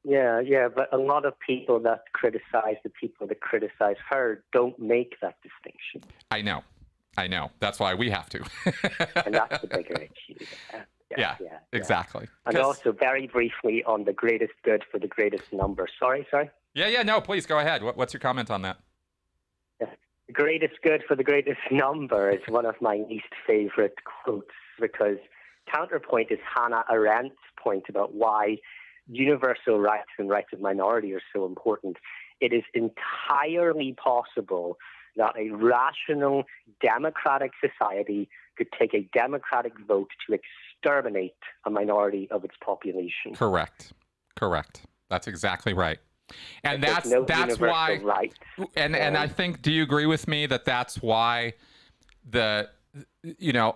Yeah, but a lot of people that criticize the people that criticize her don't make that distinction. I know. That's why we have to. And that's the bigger issue. Yeah, exactly. And also, very briefly, on the greatest good for the greatest number. Sorry? Yeah, no, please go ahead. What's your comment on that? Yeah. The greatest good for the greatest number is one of my least favorite quotes, because counterpoint is Hannah Arendt's point about why universal rights and rights of minority are so important. It is entirely possible that a rational, democratic society could take a democratic vote to exterminate a minority of its population. Correct. That's exactly right. And that's why. Right. And I think, do you agree with me that that's why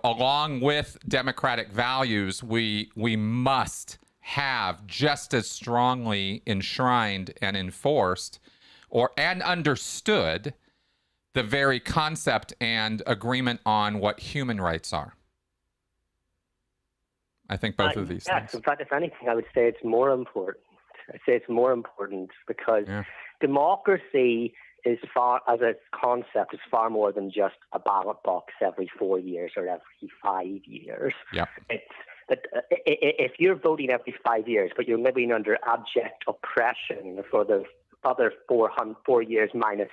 along with democratic values, we must have just as strongly enshrined and enforced and understood the very concept and agreement on what human rights are. I think both of these things. In fact, if anything, I would say it's more important. I'd say it's more important because democracy as a concept is far more than just a ballot box every 4 years or every 5 years. Yep. If you're voting every 5 years, but you're living under abject oppression for the other 4 years minus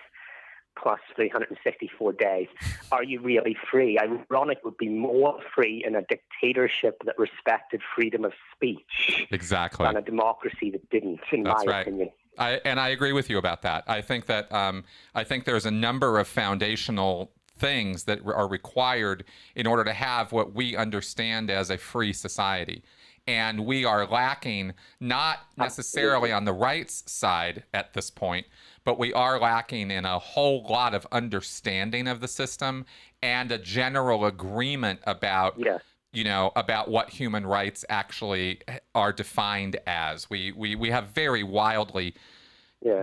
plus 364 days, are you really free? Ironic, would be more free in a dictatorship that respected freedom of speech than a democracy that didn't, in my opinion. I agree with you about that. I think that I think there's a number of foundational things that are required in order to have what we understand as a free society. And we are lacking, not necessarily on the rights side at this point, but we are lacking in a whole lot of understanding of the system and a general agreement about, about what human rights actually are defined as. We have very wildly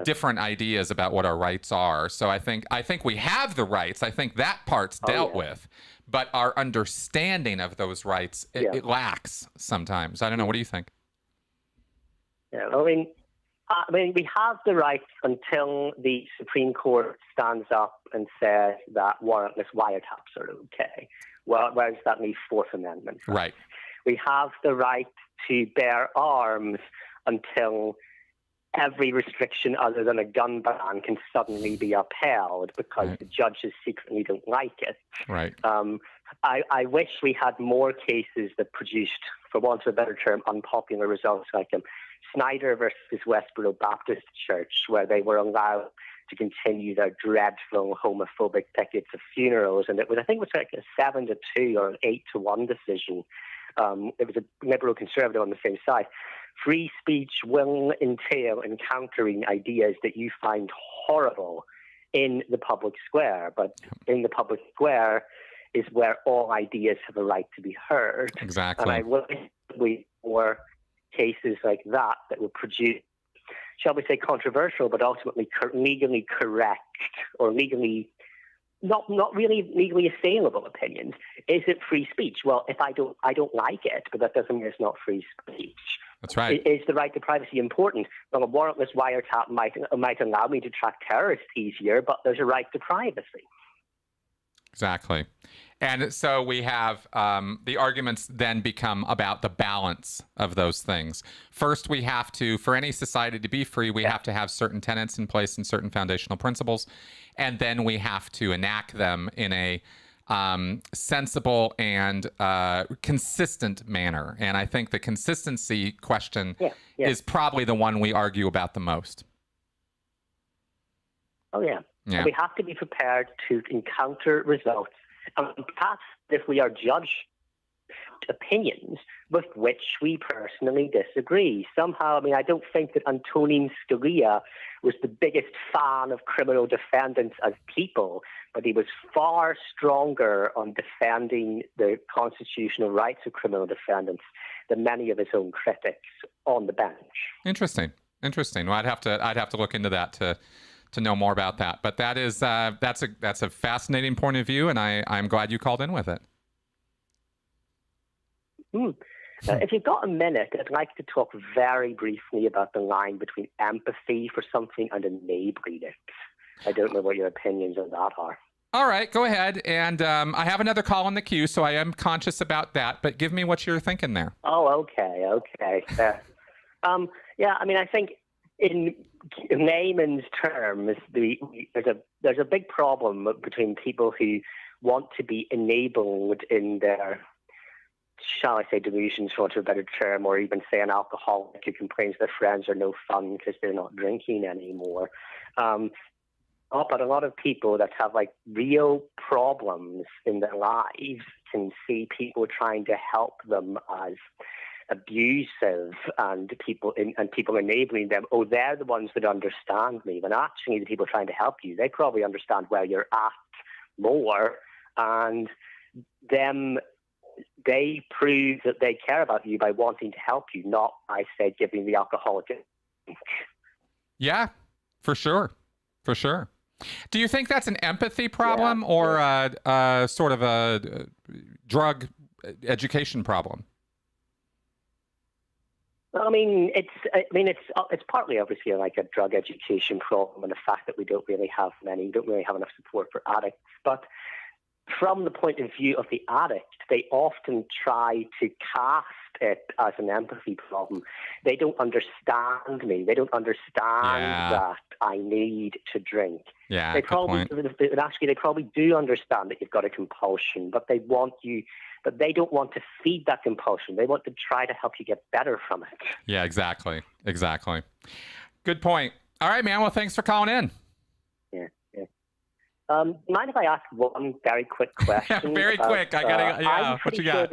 different ideas about what our rights are. So I think we have the rights. I think that part's dealt with. But our understanding of those rights, it lacks sometimes. I don't know. What do you think? Yeah, I mean, we have the rights until the Supreme Court stands up and says that warrantless wiretaps are okay. Well, where does that leave Fourth Amendment? Right. We have the right to bear arms until every restriction other than a gun ban can suddenly be upheld because the judges secretly don't like it. Right. I wish we had more cases that produced, for want of a better term, unpopular results like Snyder versus Westboro Baptist Church, where they were allowed to continue their dreadful homophobic pickets of funerals. And I think it was like a 7-2 or an 8-1 decision. It was a liberal conservative on the same side. Free speech will entail encountering ideas that you find horrible in the public square, but in the public square is where all ideas have a right to be heard. Exactly. And I wish we more cases like that would produce, shall we say, controversial, but ultimately legally correct or legally not really legally assailable opinions. Is it free speech? Well, if I don't like it, but that doesn't mean it's not free speech. That's right. Is the right to privacy important? Well, a warrantless wiretap might allow me to track terrorists easier, but there's a right to privacy. Exactly. And so we have the arguments then become about the balance of those things. First, we have to, for any society to be free, we have to have certain tenets in place and certain foundational principles. And then we have to enact them in a sensible and consistent manner. And I think the consistency question is probably the one we argue about the most. Oh, yeah. Yeah. We have to be prepared to encounter results. And perhaps if we are judged opinions with which we personally disagree. Somehow, I mean, I don't think that Antonin Scalia was the biggest fan of criminal defendants as people, but he was far stronger on defending the constitutional rights of criminal defendants than many of his own critics on the bench. Interesting. Well, I'd have to look into that to know more about that. But that is that's a fascinating point of view, and I'm glad you called in with it. If you've got a minute, I'd like to talk very briefly about the line between empathy for something and enabling it. I don't know what your opinions on that are. All right, go ahead. And I have another call in the queue, so I am conscious about that. But give me what you're thinking there. Oh, okay. Yeah, I mean, I think in layman's terms, there's a big problem between people who want to be enabled in their, shall I say, delusions, for want of a better term, or even say an alcoholic who complains their friends are no fun because they're not drinking anymore. But a lot of people that have like real problems in their lives can see people trying to help them as abusive and people enabling them. Oh, they're the ones that understand me. When actually the people trying to help you, they probably understand where you're at more, and they prove that they care about you by wanting to help you, not by, say, giving the alcoholic a drink. Yeah, for sure. Do you think that's an empathy problem or sort of a drug education problem? I mean, it's partly obviously like a drug education problem, and the fact that we don't really have enough support for addicts. But from the point of view of the addict, they often try to cast it as an empathy problem. They don't understand me. They don't understand that I need to drink. Yeah, they probably do understand that you've got a compulsion, but they don't want to feed that compulsion. They want to try to help you get better from it. Yeah, exactly. Good point. All right, man. Well, thanks for calling in. Yeah. Mind if I ask one very quick question? Very quick. I gotta. What you got?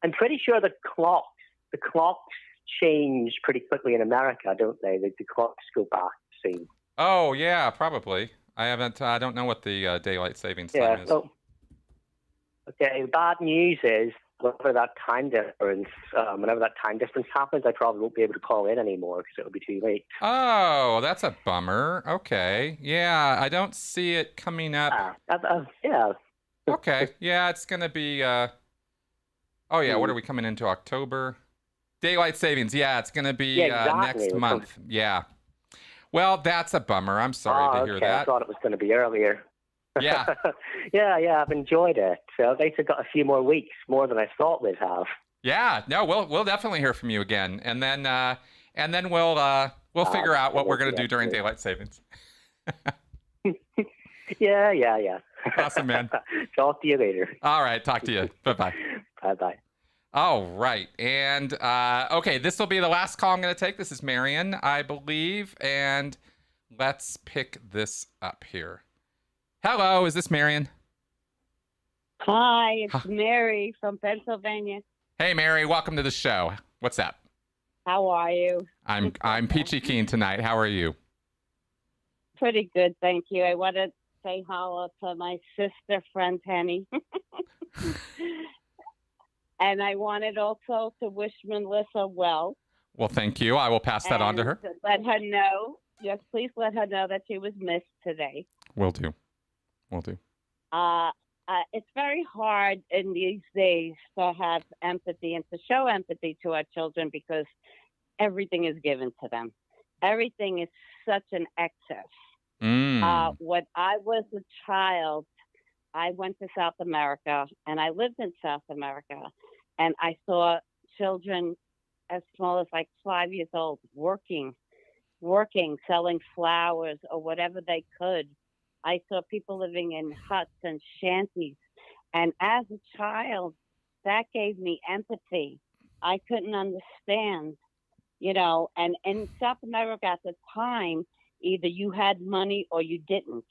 I'm pretty sure the clocks change pretty quickly in America, don't they? The clocks go back soon. Oh yeah, probably. I don't know what the daylight savings time is. Okay. The bad news is whenever that time difference happens, I probably won't be able to call in anymore because it'll be too late. Oh, that's a bummer. Okay. Yeah, I don't see it coming up. Yeah. Okay. Yeah, it's going to be... Oh, yeah, what are we coming into, October? Daylight savings. Yeah, it's going to be next month. Yeah. Well, that's a bummer. I'm sorry to hear that. I thought it was going to be earlier. Yeah. yeah, I've enjoyed it. So at least I've got a few more weeks, more than I thought we'd have. Yeah, no, we'll definitely hear from you again, and then we'll figure out what we're going to do during daylight savings. Yeah. Awesome, man. Talk to you later. All right, talk to you. Bye-bye. Bye-bye. All right, and okay, this will be the last call I'm going to take. This is Marion, I believe, and let's pick this up here. Hello, is this Marion? Hi, it's Mary from Pennsylvania. Hey, Mary, welcome to the show. What's up? How are you? I'm peachy keen tonight. How are you? Pretty good, thank you. I want to say hello to my sister friend Penny. And I wanted also to wish Melissa well. Well, thank you. I will pass that on to her. Let her know. Yes, please let her know that she was missed today. Will do. It's very hard in these days to have empathy and to show empathy to our children because everything is given to them. Everything is such an excess. When I was a child, I went to South America and I lived in South America and I saw children as small as like 5 years old working, selling flowers or whatever they could. I saw people living in huts and shanties And as a child, that gave me empathy. I couldn't understand, and in South America at the time, either you had money or you didn't.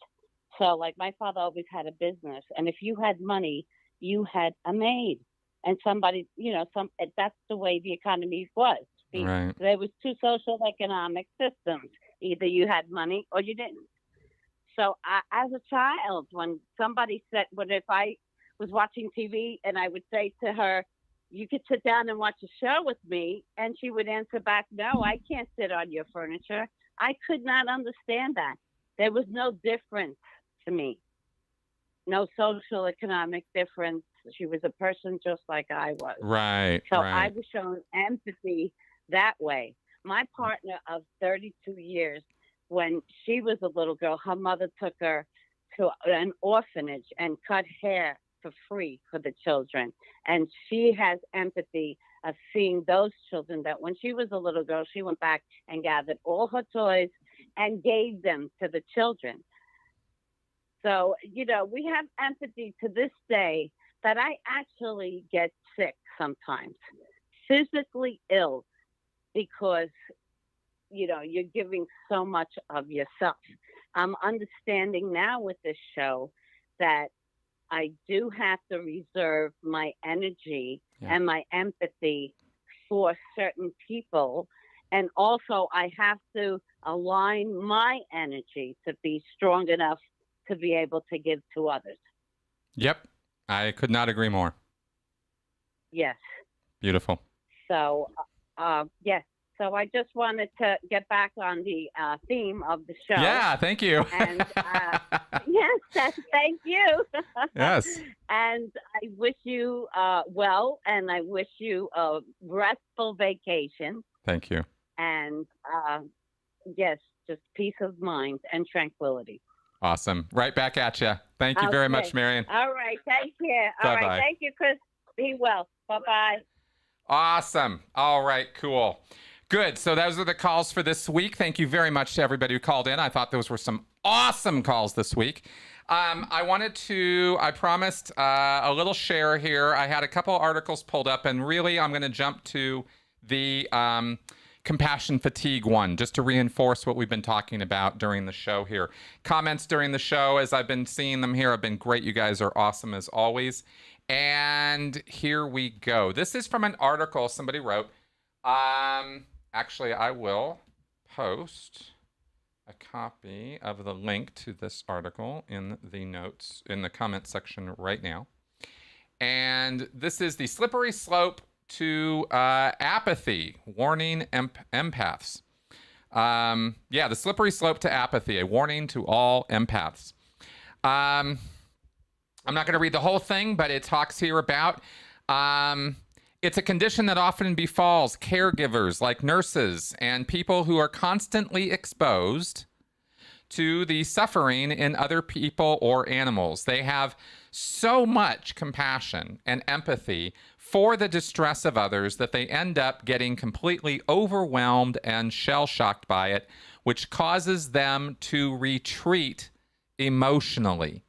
So like my father always had a business, and if you had money, you had a maid and somebody, that's the way the economy was. Right. There was two social economic systems. Either you had money or you didn't. So as a child, when somebody said, if I was watching TV and I would say to her, you could sit down and watch a show with me, and she would answer back, no, I can't sit on your furniture. I could not understand that. There was no difference to me. No social economic difference. She was a person just like I was. Right. So right. I was shown empathy that way. My partner of 32 years, when she was a little girl, her mother took her to an orphanage and cut hair for free for the children. And she has empathy of seeing those children that when she was a little girl, she went back and gathered all her toys and gave them to the children. So, we have empathy to this day that I actually get sick sometimes, physically ill, because, you're giving so much of yourself. I'm understanding now with this show that I do have to reserve my energy and my empathy for certain people. And also I have to align my energy to be strong enough to be able to give to others. Yep. I could not agree more. Yes. Beautiful. So, yes. So I just wanted to get back on the theme of the show. Yeah, thank you. And yes, thank you. Yes. And I wish you well, and I wish you a restful vacation. Thank you. And yes, just peace of mind and tranquility. Awesome. Right back at you. Thank you very much, Marion. All right. Take care. All right. Thank you, Chris. Be well. Bye-bye. Awesome. All right. Cool. Good. So those are the calls for this week. Thank you very much to everybody who called in. I thought those were some awesome calls this week. I promised a little share here. I had a couple articles pulled up, and really I'm going to jump to the compassion fatigue one, just to reinforce what we've been talking about during the show here. Comments during the show, as I've been seeing them here, have been great. You guys are awesome as always. And here we go. This is from an article somebody wrote. Actually, I will post a copy of the link to this article in the notes, in the comment section right now. And this is the slippery slope to apathy, warning empaths. The slippery slope to apathy, a warning to all empaths. I'm not going to read the whole thing, but it talks here about it's a condition that often befalls caregivers like nurses and people who are constantly exposed to the suffering in other people or animals. They have so much compassion and empathy for the distress of others that they end up getting completely overwhelmed and shell-shocked by it, which causes them to retreat emotionally.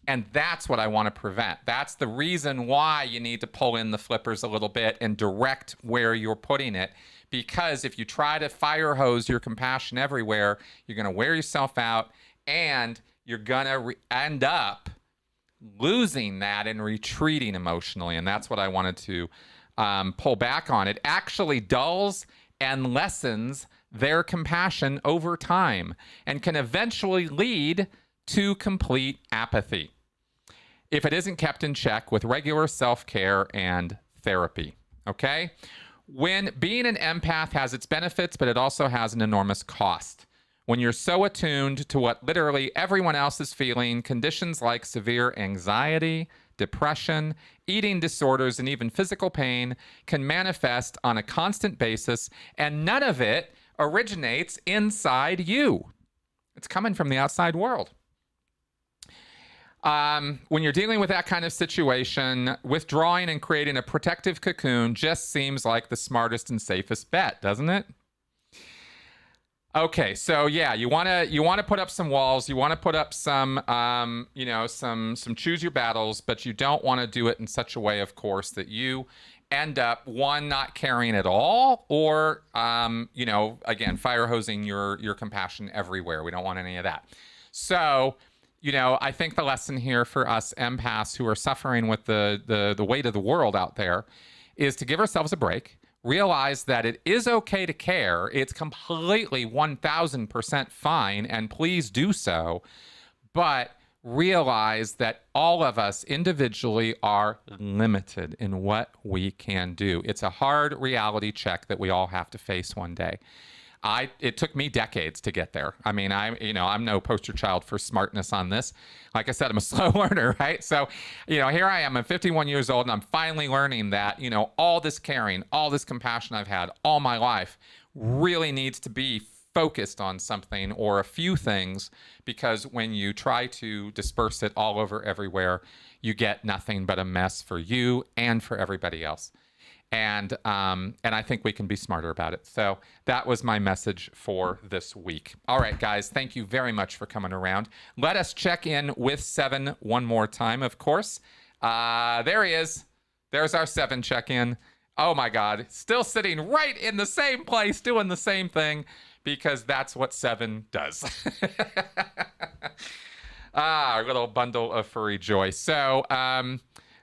And that's what I want to prevent. That's the reason why you need to pull in the flippers a little bit and direct where you're putting it. Because if you try to fire hose your compassion everywhere, you're going to wear yourself out, and you're going to end up losing that and retreating emotionally. And that's what I wanted to pull back on. It actually dulls and lessens their compassion over time and can eventually lead to complete apathy if it isn't kept in check with regular self-care and therapy. Okay? When being an empath has its benefits, but it also has an enormous cost. When you're so attuned to what literally everyone else is feeling, conditions like severe anxiety, depression, eating disorders, and even physical pain can manifest on a constant basis, and none of it originates inside you. It's coming from the outside world. When you're dealing with that kind of situation, withdrawing and creating a protective cocoon just seems like the smartest and safest bet, doesn't it? Okay, so yeah, you wanna put up some walls. You want to put up some some choose your battles, but you don't want to do it in such a way, of course, that you end up one not caring at all, or again, fire hosing your compassion everywhere. We don't want any of that. So, I think the lesson here for us empaths who are suffering with the weight of the world out there is to give ourselves a break. Realize that it is okay to care. It's completely 1000% fine, and please do so. But realize that all of us individually are limited in what we can do. It's a hard reality check that we all have to face one day. It took me decades to get there. I mean, I'm no poster child for smartness on this. Like I said, I'm a slow learner, right? So, here I am. I'm 51 years old, and I'm finally learning that, all this caring, all this compassion I've had all my life really needs to be focused on something or a few things, because when you try to disperse it all over everywhere, you get nothing but a mess for you and for everybody else. And I think we can be smarter about it. So that was my message for this week. All right, guys, thank you very much for coming around. Let us check in with Seven one more time, of course. There he is. There's our Seven check-in. Oh, my God. Still sitting right in the same place, doing the same thing, because that's what Seven does. Our little bundle of furry joy.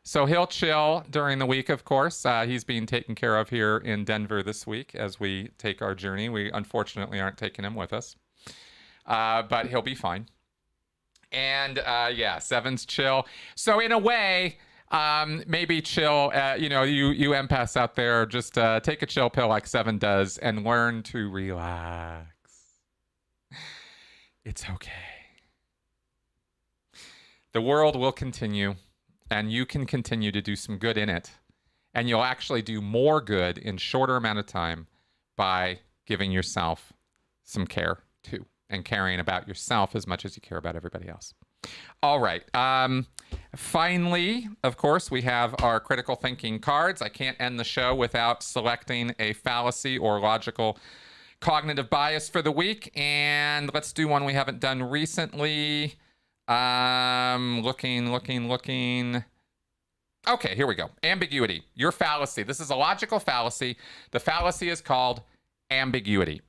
So he'll chill during the week, of course. He's being taken care of here in Denver this week as we take our journey. We unfortunately aren't taking him with us, but he'll be fine. And Seven's chill. So in a way, maybe chill. You empaths out there, just take a chill pill like Seven does and learn to relax. It's okay. The world will continue. And you can continue to do some good in it. And you'll actually do more good in shorter amount of time by giving yourself some care too, and caring about yourself as much as you care about everybody else. All right. Finally, of course, we have our critical thinking cards. I can't end the show without selecting a fallacy or logical cognitive bias for the week. And let's do one we haven't done recently. Looking. Okay, here we go. Ambiguity. Your fallacy. This is a logical fallacy. The fallacy is called ambiguity.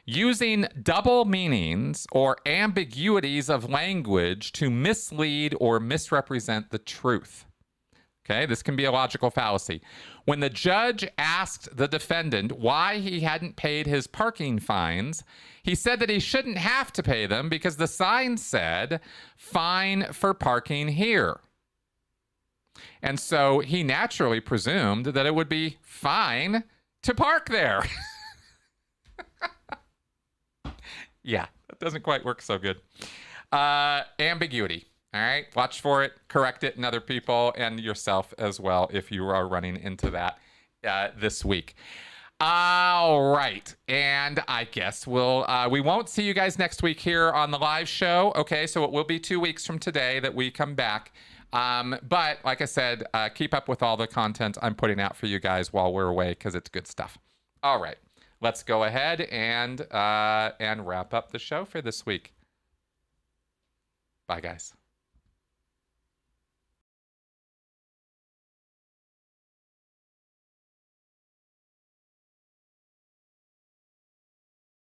Using double meanings or ambiguities of language to mislead or misrepresent the truth. Okay, this can be a logical fallacy. When the judge asked the defendant why he hadn't paid his parking fines, he said that he shouldn't have to pay them because the sign said, "Fine for parking here." And so he naturally presumed that it would be fine to park there. Yeah, that doesn't quite work so good. Ambiguity. All right, watch for it, correct it in other people and yourself as well if you are running into that this week. All right, and I guess we won't see you guys next week here on the live show. Okay, so it will be 2 weeks from today that we come back. But like I said, keep up with all the content I'm putting out for you guys while we're away because it's good stuff. All right, let's go ahead and wrap up the show for this week. Bye, guys.